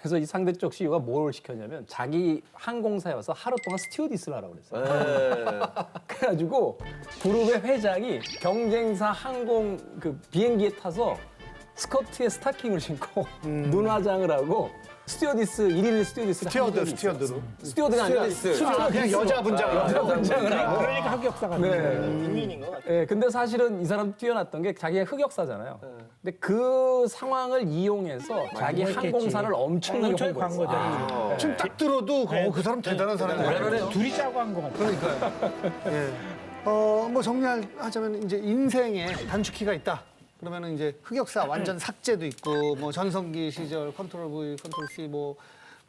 그래서 이 상대 쪽 CEO가 뭘 시켰냐면 자기 항공사여서 하루 동안 스튜어디스를 하라고 그랬어요. 그래가지고 그룹의 회장이 경쟁사 항공 그 비행기에 타서 스커트에 스타킹을 신고 눈화장을 하고 스튜어디스 1일 스튜어디스를 스튜어드로. 스튜어드가 아니라 그냥 여자 분장을 하고. 그러니까 흑역사가 네. 국민인 것 같아요. 예, 근데 사실은 이 사람 뛰어났던 게 자기가 흑역사잖아요. 근데 그 상황을 이용해서 자기 했겠지. 항공사를 엄청나게 엄청 홍보했어요. 광고잖아. 지금 딱 들어도 그 사람 대단한 사람이에요. 둘이 짜고 한 거 같아. 뭐 정리하자면 이제 인생에 단축키가 있다. 그러면은 이제 흑역사 완전 삭제도 있고 뭐 전성기 시절 컨트롤 V, 컨트롤 C 뭐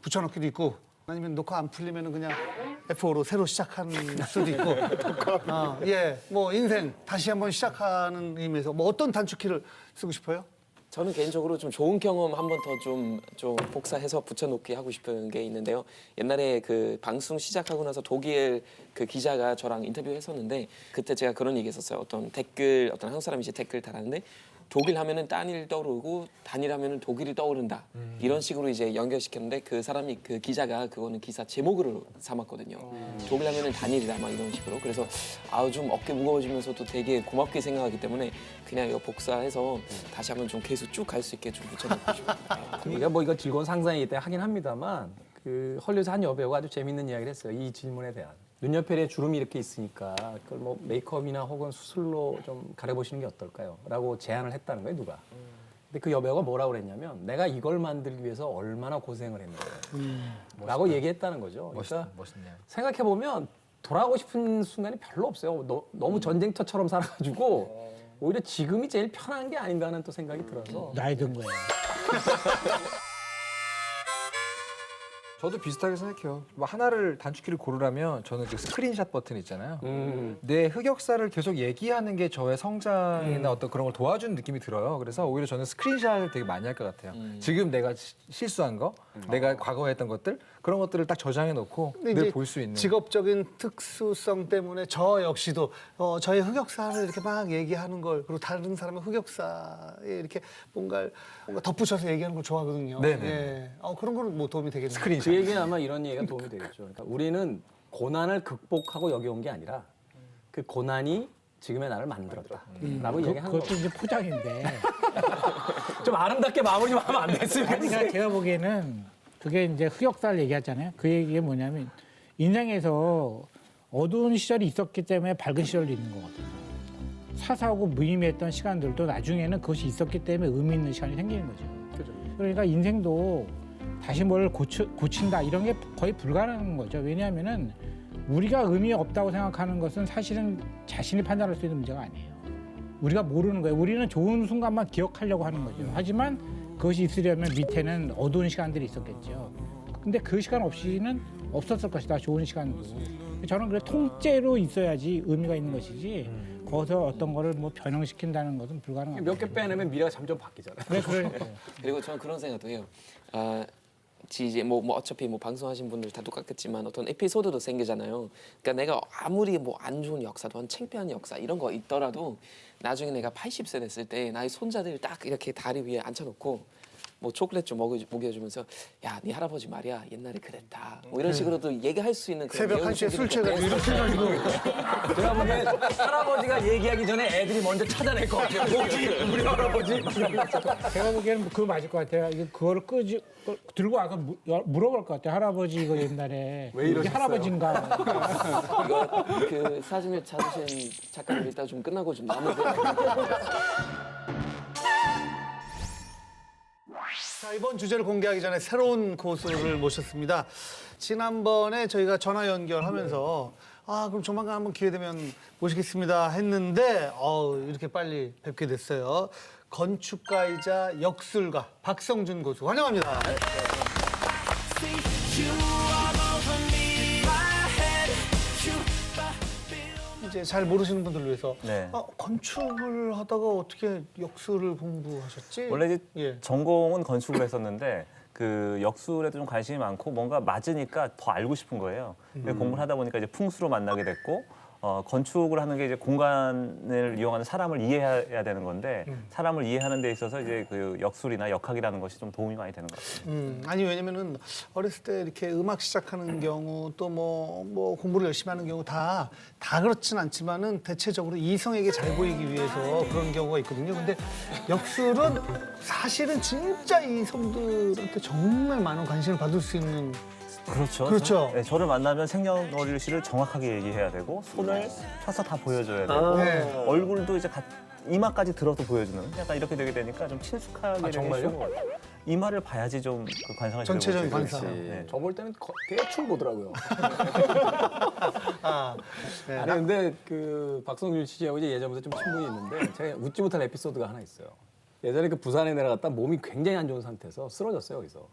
붙여넣기도 있고 아니면 녹화 안 풀리면은 그냥 F5로 새로 시작하는 수도 있고 뭐 인생 다시 한번 시작하는 의미에서 뭐 어떤 단축키를 쓰고 싶어요? 저는 개인적으로 좀 좋은 경험 한 번 더 좀 복사해서 붙여놓기 하고 싶은 게 있는데요. 옛날에 그 방송 시작하고 나서 독일 그 기자가 저랑 인터뷰했었는데 그때 제가 그런 얘기 했었어요. 어떤 한국 사람이 이제 댓글 달았는데 독일 하면은 딴일 떠오르고 단일 하면은 독일이 떠오른다. 이런 식으로 이제 연결시켰는데 그 사람이 그 기자가 그거는 기사 제목으로 삼았거든요. 독일 하면은 단일이다 막 이런 식으로. 그래서 좀 어깨 무거워지면서도 되게 고맙게 생각하기 때문에 그냥 이거 복사해서 다시 한번 좀 계속 쭉 갈 수 있게 좀 붙여놓고 싶어요. 그러니까 뭐 이거 즐거운 상상이기 때문에 하긴 합니다만 그 헐리우드 한 여배우가 아주 재밌는 이야기를 했어요. 이 질문에 대한. 눈옆에 주름이 이렇게 있으니까 그걸 뭐 메이크업이나 혹은 수술로 좀 가려보시는 게 어떨까요? 라고 제안을 했다는 거예요, 누가. 근데 그 여배우가 뭐라고 그랬냐면 내가 이걸 만들기 위해서 얼마나 고생을 했는데 라고 얘기했다는 거죠. 그러니까 멋있네요. 생각해보면 돌아가고 싶은 순간이 별로 없어요. 너무 전쟁터처럼 살아가지고 오히려 지금이 제일 편한 게 아닌가 하는 또 생각이 들어서 나이 든 거예요. 저도 비슷하게 생각해요. 뭐 하나를 단축키를 고르라면 저는 그 스크린샷 버튼 있잖아요. 내 흑역사를 계속 얘기하는 게 저의 성장이나 어떤 그런 걸 도와주는 느낌이 들어요. 그래서 오히려 저는 스크린샷을 되게 많이 할 것 같아요. 지금 내가 실수한 거, 내가 과거에 했던 것들 그런 것들을 딱 저장해 놓고 늘 볼 수 있는. 직업적인 특수성 때문에 저 역시도 저의 흑역사를 이렇게 막 얘기하는 걸 그리고 다른 사람의 흑역사에 이렇게 뭔가 덧붙여서 얘기하는 걸 좋아하거든요. 네네. 예. 그런 거는 뭐 도움이 되겠네요. 그 얘기는 아마 이런 얘기가 도움이 되겠죠. 그러니까 우리는 고난을 극복하고 여기 온 게 아니라 그 고난이 지금의 나를 만들었다라고 이야기하는 그것도 거죠. 이제 포장인데. 좀 아름답게 마무리 좀 하면 안 됐을까? 아니, 그러니까 제가 보기에는 그게 이제 흑역사를 얘기하잖아요. 그 얘기가 뭐냐면 인생에서 어두운 시절이 있었기 때문에 밝은 시절도 있는 거거든요. 사사하고 무의미했던 시간들도 나중에는 그것이 있었기 때문에 의미 있는 시간이 생기는 거죠. 그러니까 인생도 다시 뭘 고친다 이런 게 거의 불가능한 거죠. 왜냐하면은 우리가 의미 없다고 생각하는 것은 사실은 자신이 판단할 수 있는 문제가 아니에요. 우리가 모르는 거예요. 우리는 좋은 순간만 기억하려고 하는 거죠. 하지만 그것이 있으려면 밑에는 어두운 시간들이 있었겠죠. 근데 그 시간 없이는 없었을 것이다. 좋은 시간도. 저는 그래 통째로 있어야지 의미가 있는 것이지 거기서 어떤 거를 뭐 변형시킨다는 것은 불가능합니다. 몇 개 빼내면 미래가 점점 바뀌잖아요. 그러니까. 그리고 저는 그런 생각도 해요. 이제 뭐 어차피 뭐 방송하신 분들 다 똑같겠지만 어떤 에피소드도 생기잖아요. 그러니까 내가 아무리 뭐 안 좋은 역사도 한 창피한 역사 이런 거 있더라도 나중에 내가 80세 됐을 때 나의 손자들 딱 이렇게 다리 위에 앉혀놓고 뭐 초콜릿 좀 먹여주면서 야, 네 할아버지 말이야 옛날에 그랬다. 뭐 이런 식으로도 얘기할 수 있는 그런 새벽 1시에 술 취해가지고 이렇게 해가지고 제가 보기엔 할아버지가 얘기하기 전에 애들이 먼저 찾아낼 것 같아요. 뭐지? 우리 할아버지? 제가 보기에는 그거 맞을 것 같아요. 그거를 들고 와서 물어볼 것 같아요. 할아버지 이거 옛날에 왜 이게 이러셨어요? 할아버지인가? 이거 그 사진을 찾으신 작가님 일단 좀 끝나고 좀 나누고. 자, 이번 주제를 공개하기 전에 새로운 고수를 모셨습니다. 지난번에 저희가 전화 연결하면서 그럼 조만간 한번 기회 되면 모시겠습니다 했는데 이렇게 빨리 뵙게 됐어요. 건축가이자 역술가 박성준 고수 환영합니다. 이제 잘 모르시는 분들을 위해서 네. 건축을 하다가 어떻게 역술을 공부하셨지? 원래 이제 예. 전공은 건축을 했었는데 그 역술에도 좀 관심이 많고 뭔가 맞으니까 더 알고 싶은 거예요. 그래서 공부를 하다 보니까 이제 풍수로 만나게 됐고 건축을 하는 게 이제 공간을 이용하는 사람을 이해해야 되는 건데 사람을 이해하는 데 있어서 이제 그 역술이나 역학이라는 것이 좀 도움이 많이 되는 것 같아요. 아니 왜냐면은 어렸을 때 이렇게 음악 시작하는 경우 또 뭐 공부를 열심히 하는 경우 다 그렇진 않지만은 대체적으로 이성에게 잘 보이기 위해서 그런 경우가 있거든요. 근데 역술은 사실은 진짜 이성들한테 정말 많은 관심을 받을 수 있는 그렇죠. 그렇죠. 네, 저를 만나면 생년월일을 정확하게 얘기해야 되고 손을 펴서 다 보여줘야 되고 네. 얼굴도 이제 이마까지 들어도 보여주는 약간 이렇게 되게 되니까 좀 친숙하게 되기 정말요? 쉬운 것 같아요. 이마를 봐야지 좀 그 관상을 전체적인 제대로 볼수 관상. 있지. 네. 저 볼 때는 대충 보더라고요. 아, 네. 아니 근데 그 박성준 씨하고 이제 예전부터 좀 친분이 있는데 제가 웃지 못할 에피소드가 하나 있어요. 예전에 그 부산에 내려갔다 몸이 굉장히 안 좋은 상태에서 쓰러졌어요 여기서.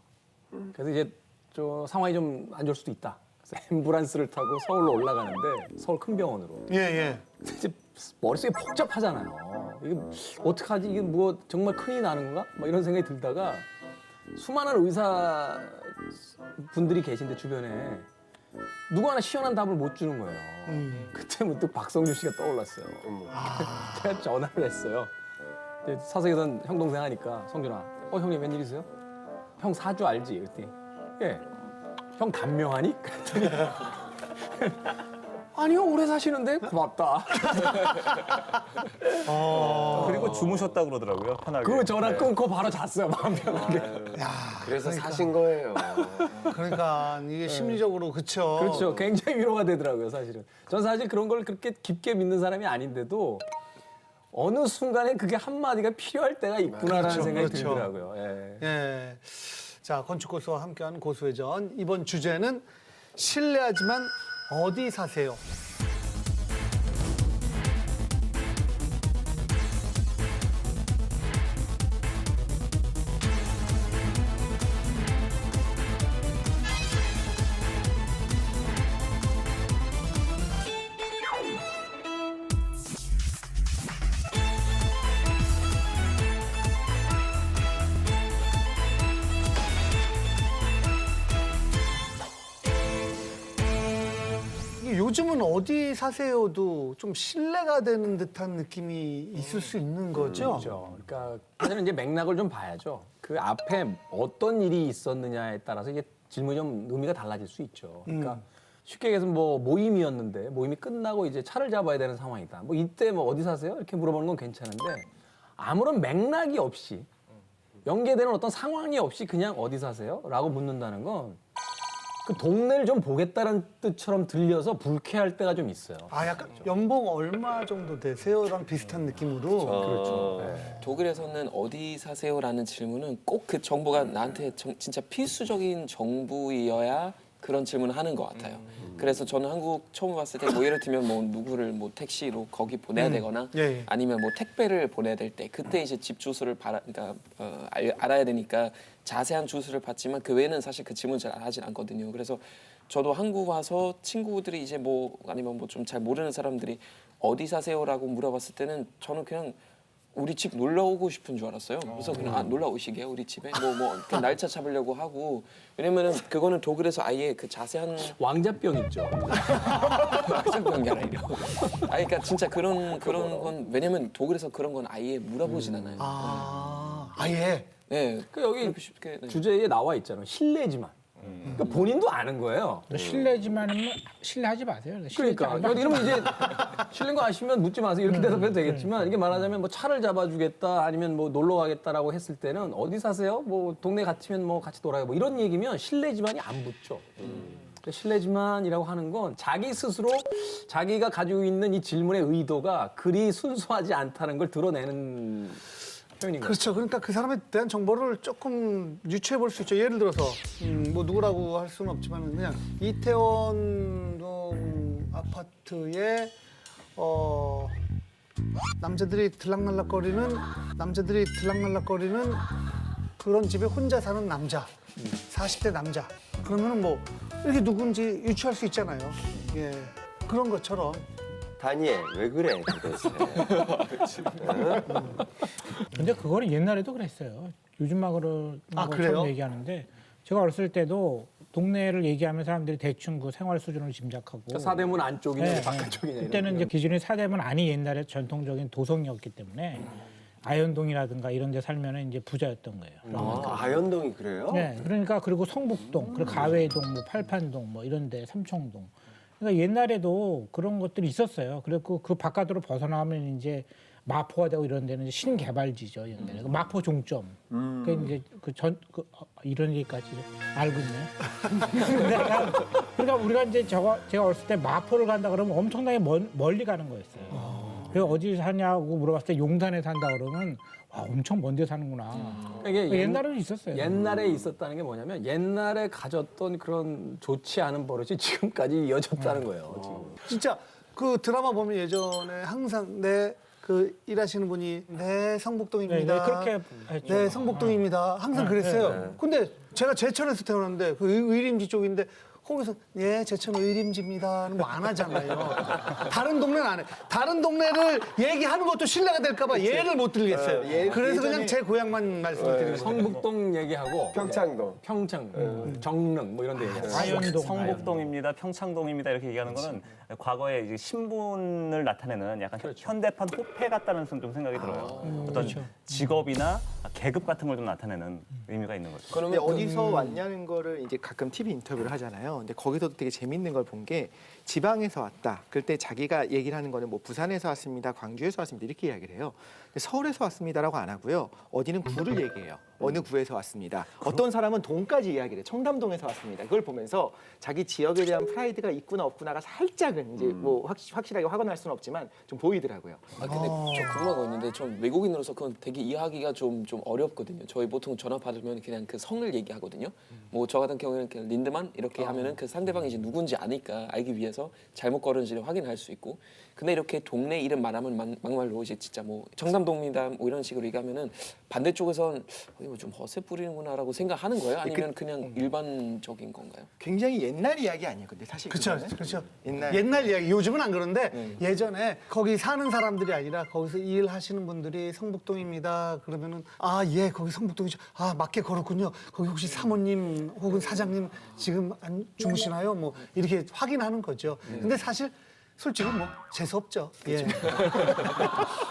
그래서 이제 저 상황이 좀 안 좋을 수도 있다. 그래서 앰뷸런스를 타고 서울로 올라가는데 서울 큰 병원으로. 예. 이제 머릿속이 복잡하잖아요. 이게 어떡하지? 이게 뭐 정말 큰일이 나는 건가? 막 이런 생각이 들다가 수많은 의사 분들이 계신데 주변에 누구 하나 시원한 답을 못 주는 거예요. 그때 문득 박성준 씨가 떠올랐어요. 제가 전화를 했어요. 이제 사석에선 형 동생 하니까 성준아, 형님 웬일이세요? 형 사주 알지? 그랬더니 예. 형 단명하니? 그랬더니 아니요 오래 사시는데 고맙다. 그리고 주무셨다고 그러더라고요, 편하게. 그 전화 끊고 바로 잤어요 마음 편하게. 그래서 사신 거예요. 그러니까 이게 심리적으로 그쵸. 그렇죠. 굉장히 위로가 되더라고요 사실은. 전 사실 그런 걸 그렇게 깊게 믿는 사람이 아닌데도 어느 순간에 그게 한마디가 필요할 때가 있구나라는 그렇죠, 생각이 그렇죠. 들더라고요. 예. 예. 자, 건축고수와 함께하는 고수회전. 이번 주제는 실례하지만 어디 사세요? 이게 요즘은 어디 사세요도 좀 신뢰가 되는 듯한 느낌이 있을 수 있는 거죠? 그렇죠. 그러니까 사실은 이제 맥락을 좀 봐야죠. 그 앞에 어떤 일이 있었느냐에 따라서 이게 질문이 좀 의미가 달라질 수 있죠. 그러니까 쉽게 얘기해서 뭐 모임이었는데 모임이 끝나고 이제 차를 잡아야 되는 상황이다. 뭐 이때 뭐 어디 사세요? 이렇게 물어보는 건 괜찮은데 아무런 맥락이 없이 연계되는 어떤 상황이 없이 그냥 어디 사세요? 라고 묻는다는 건 그 동네를 좀 보겠다는 뜻처럼 들려서 불쾌할 때가 좀 있어요. 아, 약간 연봉 얼마 정도 되세요랑 비슷한 느낌으로. 그렇죠. 독일에서는 어디 사세요라는 질문은 꼭 그 정보가 나한테 진짜 필수적인 정보이어야 그런 질문을 하는 것 같아요. 그래서 저는 한국 처음 왔을 때 뭐 예를 들면 뭐 누구를 뭐 택시로 거기 보내야 되거나 예. 아니면 뭐 택배를 보내야 될 때 그때 이제 집 주소를 그러니까 알아야 되니까 자세한 주소를 받지만 그 외에는 사실 그 질문 잘 하진 않거든요. 그래서 저도 한국 와서 친구들이 이제 뭐 아니면 뭐 좀 잘 모르는 사람들이 어디 사세요라고 물어봤을 때는 저는 그냥 우리 집 놀러 오고 싶은 줄 알았어요. 그래서 그냥 놀러 오시게 우리 집에 뭐 그냥 날짜 잡으려고 하고 왜냐면은 그거는 독일에서 아예 그 자세한 왕자병 있죠. 학생병이 아니라 그러니까 진짜 그런 건 왜냐면 독일에서 그런 건 아예 물어보진 않아요. 아예. 네, 그 여기 그렇게 쉽게 네. 주제에 나와 있잖아요. 실례지만. 그러니까 본인도 아는 거예요. 실례지만은 실례하지 마세요. 그러니까 이러면 이제 실례인 거 아시면 묻지 마세요. 이렇게 대답해도 되겠지만 이게 말하자면 뭐 차를 잡아주겠다 아니면 뭐 놀러 가겠다라고 했을 때는 어디 사세요? 뭐 동네 같으면 뭐 같이 놀아요. 뭐 이런 얘기면 실례지만이 안 붙죠. 실례지만이라고 하는 건 자기 스스로 자기가 가지고 있는 이 질문의 의도가 그리 순수하지 않다는 걸 드러내는 표현인 거죠. 그렇죠. 그러니까 그 사람에 대한 정보를 조금 유추해 볼 수 있죠. 예를 들어서 뭐 누구라고 할 수는 없지만 그냥 이태원 아파트에 남자들이 들락날락거리는 그런 집에 혼자 사는 남자, 40대 남자. 그러면은 뭐 이렇게 누군지 유추할 수 있잖아요. 예, 그런 것처럼. 다니엘, 왜 그래 도대체? 근데 그거는 옛날에도 그랬어요. 요즘 막으로 아, 그래요? 처음 얘기하는데 제가 어렸을 때도 동네를 얘기하면 사람들이 대충 그 생활 수준을 짐작하고. 사대문 안쪽이냐 네, 바깥쪽이냐. 그때는 이제 기준이 사대문 안이 옛날에 전통적인 도성이었기 때문에 아현동이라든가 이런 데 살면은 이제 부자였던 거예요. 아현동이 그래요? 네, 그러니까 그리고 성북동, 그리고 가회동, 뭐 팔판동, 뭐 이런데 삼청동. 그러니까 옛날에도 그런 것들이 있었어요. 그리고 그 바깥으로 벗어나면 이제 마포가 되고 이런 데는 이제 신개발지죠 옛날에. 마포 종점. 그러니까 이제 이런 얘기까지 알고 있네. 그러니까 우리가 이제 제가 어렸을 때 마포를 간다 그러면 엄청나게 멀리 가는 거였어요. 그래서 어디 사냐고 물어봤을 때 용산에 산다 그러면 와, 엄청 먼 데 사는구나. 이게 옛날에는 있었어요. 옛날에 있었다는 게 뭐냐면 옛날에 가졌던 그런 좋지 않은 버릇이 지금까지 이어졌다는 거예요. 지금. 진짜 그 드라마 보면 예전에 항상 그 일하시는 분이 네 성북동입니다. 네, 그렇게 했죠. 네 성북동입니다. 항상 그랬어요. 네. 근데 제가 제천에서 태어났는데 그 의림지 쪽인데 거기서 예 제천 의림지입니다는 뭐 안 하잖아요. 다른 동네는 안 해. 다른 동네를 얘기하는 것도 신뢰가 될까봐 예를 못 들겠어요. 그래서 그냥 제 고향만 말씀을 드리는 거예요. 성북동 얘기하고 평창동. 평창, 정릉 뭐 이런 데 얘기하죠. 아현동. 성북동입니다, 평창동입니다 이렇게 얘기하는 거는 과거에 이제 신분을 나타내는 약간 현대판 호패 같다는 좀 생각이 들어요. 어떤 직업이나 계급 같은 걸 좀 나타내는 의미가 있는 거죠. 근데 어디서 왔냐는 거를 이제 가끔 TV 인터뷰를 하잖아요. 근데 거기서도 되게 재밌는 걸 본 게 지방에서 왔다. 그때 자기가 얘기를 하는 거는 뭐 부산에서 왔습니다, 광주에서 왔습니다 이렇게 이야기를 해요. 근데 서울에서 왔습니다라고 안 하고요. 어디는 구를 얘기해요. 어느 구에서 왔습니다. 어떤 사람은 동까지 이야기를 해요. 청담동에서 왔습니다. 그걸 보면서 자기 지역에 대한 프라이드가 있구나 없구나가 살짝은 이제 뭐 확실하게 확언할 수는 없지만 좀 보이더라고요. 아 근데 저 궁금한 거 있는데 전 외국인으로서 그건 되게 이해하기가 좀 어렵거든요. 저희 보통 전화 받으면 그냥 그 성을 얘기하거든요. 뭐 저 같은 경우에는 그냥 린드만 이렇게 하면은 그 상대방이 이제 누군지 아니까 알기 위해서 잘못 걸은지를 확인할 수 있고. 근데 이렇게 동네 이름 말하면 막말로 이제 진짜 뭐 청담동입니다 뭐 이런 식으로 얘기하면은 반대쪽에선 이거 좀 허세 뿌리는구나라고 생각하는 거예요? 아니면 그냥 일반적인 건가요? 굉장히 옛날 이야기 아니에요. 근데 사실 그렇죠, 그거는? 그렇죠. 옛날. 옛날 이야기. 요즘은 안 그런데 예전에 거기 사는 사람들이 아니라 거기서 일하시는 분들이 성북동입니다. 그러면은 아 예 거기 성북동이죠. 아 맞게 걸었군요. 거기 혹시 사모님 혹은 사장님 지금 안 주무시나요? 뭐 이렇게 확인하는 거죠. 근데 사실 솔직히 뭐 재수 없죠. 예.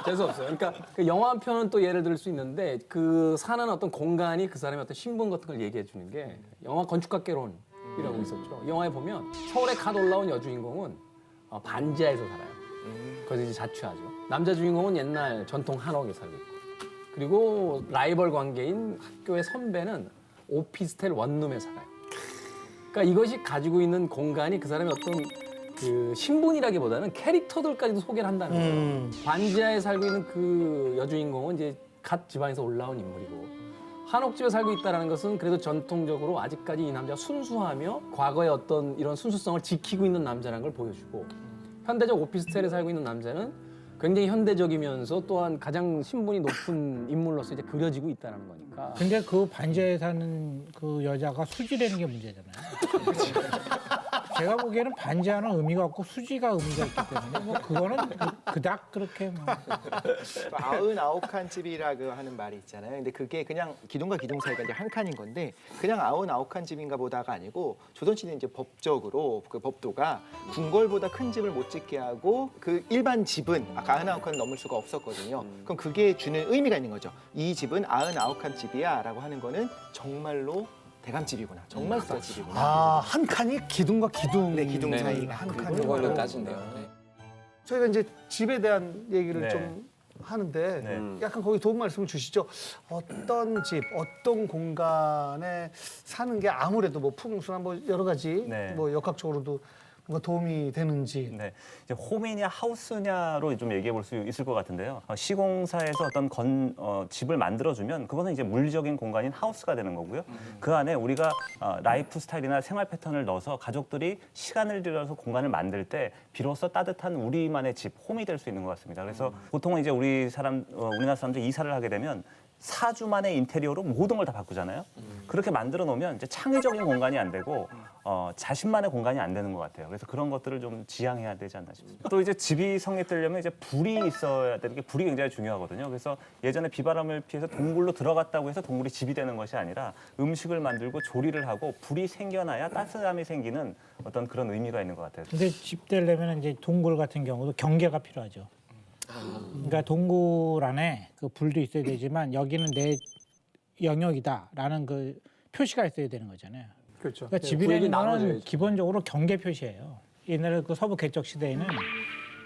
재수 없어요. 그러니까 그 영화 한 편은 또 예를 들 수 있는데 그 사는 어떤 공간이 그 사람의 어떤 신분 같은 걸 얘기해 주는 게 영화 건축학개론이라고 있었죠. 영화에 보면 서울에 갓 올라온 여주인공은 반지하에서 살아요. 거기서 이제 자취하죠. 남자 주인공은 옛날 전통 한옥에 살고 있고 그리고 라이벌 관계인 학교의 선배는 오피스텔 원룸에 살아요. 그러니까 이것이 가지고 있는 공간이 그 사람의 어떤 그 신분이라기보다는 캐릭터들까지도 소개를 한다는 거예요. 반지하에 살고 있는 그 여주인공은 이제 갓 지방에서 올라온 인물이고 한옥집에 살고 있다는 것은 그래도 전통적으로 아직까지 이 남자가 순수하며 과거의 어떤 이런 순수성을 지키고 있는 남자라는 걸 보여주고 현대적 오피스텔에 살고 있는 남자는 굉장히 현대적이면서 또한 가장 신분이 높은 인물로서 이제 그려지고 있다는 거니까. 근데 그 반지하에 사는 그 여자가 수지라는 게 문제잖아요. 제가 보기에는 반지하는 의미가 없고 수지가 의미가 있기 때문에 뭐 그거는 그닥 그렇게 뭐. 99칸 집이라고 하는 말이 있잖아요. 근데 그게 그냥 기둥과 기둥 사이가 이제 한 칸인 건데 그냥 99칸 집인가 보다가 아니고 조선시대 이제 법적으로 그 법도가 궁궐보다 큰 집을 못 짓게 하고 그 일반 집은 아까 99칸 넘을 수가 없었거든요. 그럼 그게 주는 의미가 있는 거죠. 이 집은 99칸 집이야라고 하는 거는 정말로 대감집이구나. 정말 쌀집이구나. 아 한 칸이 기둥과 기둥. 네, 기둥 네. 사이가 한 칸. 그걸로 따진대요. 네. 저희가 이제 집에 대한 얘기를 네. 좀 하는데 네. 약간 거기 도움 말씀을 주시죠. 어떤 집, 어떤 공간에 사는 게 아무래도 뭐 풍수나 뭐 여러 가지 네. 뭐 역학적으로도 뭔가 도움이 되는지. 네, 이제 홈이냐 하우스냐로 좀 얘기해 볼 수 있을 것 같은데요. 시공사에서 어떤 집을 만들어주면 그거는 이제 물리적인 공간인 하우스가 되는 거고요. 그 안에 우리가 라이프 스타일이나 생활 패턴을 넣어서 가족들이 시간을 들여서 공간을 만들 때 비로소 따뜻한 우리만의 집, 홈이 될 수 있는 것 같습니다. 그래서 보통은 이제 우리나라 사람들이 이사를 하게 되면 4주 만에 인테리어로 모든 걸 다 바꾸잖아요. 그렇게 만들어 놓으면 이제 창의적인 공간이 안 되고 자신만의 공간이 안 되는 것 같아요. 그래서 그런 것들을 좀 지향해야 되지 않나 싶습니다. 또 이제 집이 성립되려면 이제 불이 있어야 되는 게 불이 굉장히 중요하거든요. 그래서 예전에 비바람을 피해서 동굴로 들어갔다고 해서 동굴이 집이 되는 것이 아니라 음식을 만들고 조리를 하고 불이 생겨나야 따뜻함이 생기는 어떤 그런 의미가 있는 것 같아요. 근데 집 되려면 이제 동굴 같은 경우도 경계가 필요하죠. 그러니까 동굴 안에 그 불도 있어야 되지만 여기는 내 영역이다라는 그 표시가 있어야 되는 거잖아요. 그렇죠. 그러니까 집이라는 거는 기본적으로 경계 표시예요. 옛날에 그 서부 개척 시대에는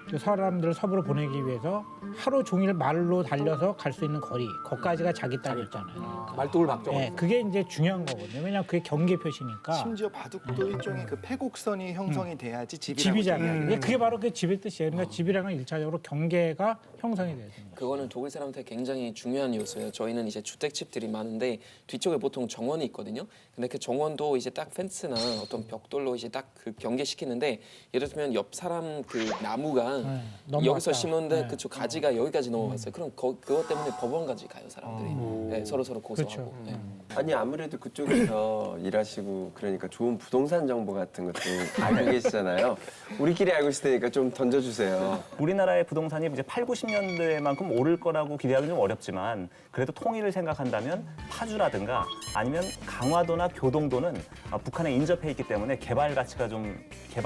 그 사람들을 서부로 보내기 위해서 하루 종일 말로 달려서 갈 수 있는 거리, 거기까지가 자기 땅이었잖아요. 말뚝을 박죠. 네, 그게 이제 중요한 거거든요. 왜냐하면 그게 경계 표시니까. 심지어 바둑도 일종의 그 패곡선이 형성이 돼야지 집이라고 집이잖아요. 얘기하거든요. 그게 바로 그 집의 뜻이에요. 그러니까 집이라는 건 일차적으로 경계가 형성이 돼야 되는 거예요. 그거는 독일 사람한테 굉장히 중요한 요소예요. 저희는 이제 주택집들이 많은데 뒤쪽에 보통 정원이 있거든요. 근데 그 정원도 이제 딱 펜스나 어떤 벽돌로 이제 딱 그 경계시키는데 예를 들면 옆 사람 그 나무가 넘어왔다. 여기서 심었는데 네. 그쪽 가지가 여기까지 넘어갔어요. 그럼 그것 때문에 법원까지 가요 사람들이. 네, 서로 고소하고. 그렇죠. 네. 아니 아무래도 그쪽에서 일하시고 그러니까 좋은 부동산 정보 같은 것도 알고 계시잖아요. 우리끼리 알고 있을 테니까 좀 던져주세요. 우리나라의 부동산이 이제 8, 90년대만큼 오를 거라고 기대하기는 좀 어렵지만 그래도 통일을 생각한다면 파주라든가 아니면 강화도나 교동도는 북한에 인접해 있기 때문에 개발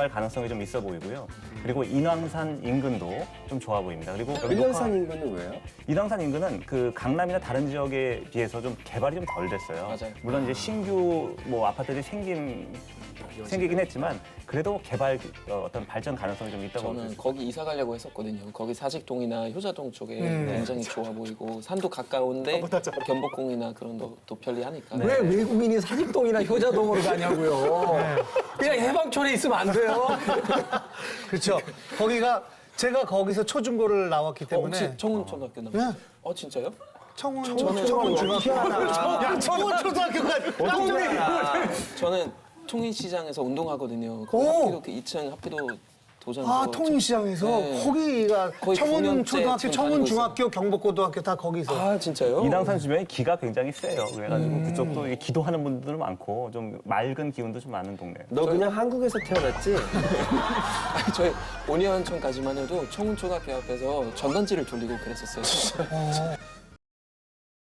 가능성이 좀 있어 보이고요. 그리고 인왕산 인근도 좀 좋아 보입니다. 그리고 여기 인왕산 인근은 왜요? 인왕산 인근은 그 강남이나 다른 지역에 비해서 좀 개발이 좀 덜 됐어요. 맞아요. 물론 이제 신규 뭐 아파트들이 생기긴 했지만 그래도 개발 어떤 발전 가능성이 좀 있다고 저는 거기 이사 가려고 했었거든요. 거기 사직동이나 효자동 쪽에 굉장히 좋아 보이고 산도 가까운데 경복궁이나 그런 것도 편리하니까. 왜 외국인이 사직동이나 효자동으로 가냐고요. 그냥 해방촌에 있으면 안 돼요. 그렇죠. 거기가 제가 거기서 초중고를 나왔기 때문에 혹시 청운초등학교 나왔어요? 네. 진짜요? 청운 중학교. 야, 청운 초등학교까지. 저는 통인시장에서 운동하거든요. 그 오! 하필도 그 2층 하필도 도전에서 아, 통인시장에서 네. 거기가 거의 청운 9년째 초등학교, 지금 청운 다니고 중학교, 경복고등학교 다 거기서. 아 진짜요? 인왕산 주변이 기가 굉장히 세요. 그래가지고 그쪽도 이게 기도하는 분들은 많고 좀 맑은 기운도 좀 많은 동네예요. 너 그냥 한국에서 태어났지? 저희 5년 전까지만 해도 청운초등학교 앞에서 전단지를 돌리고 그랬었어요. 진짜.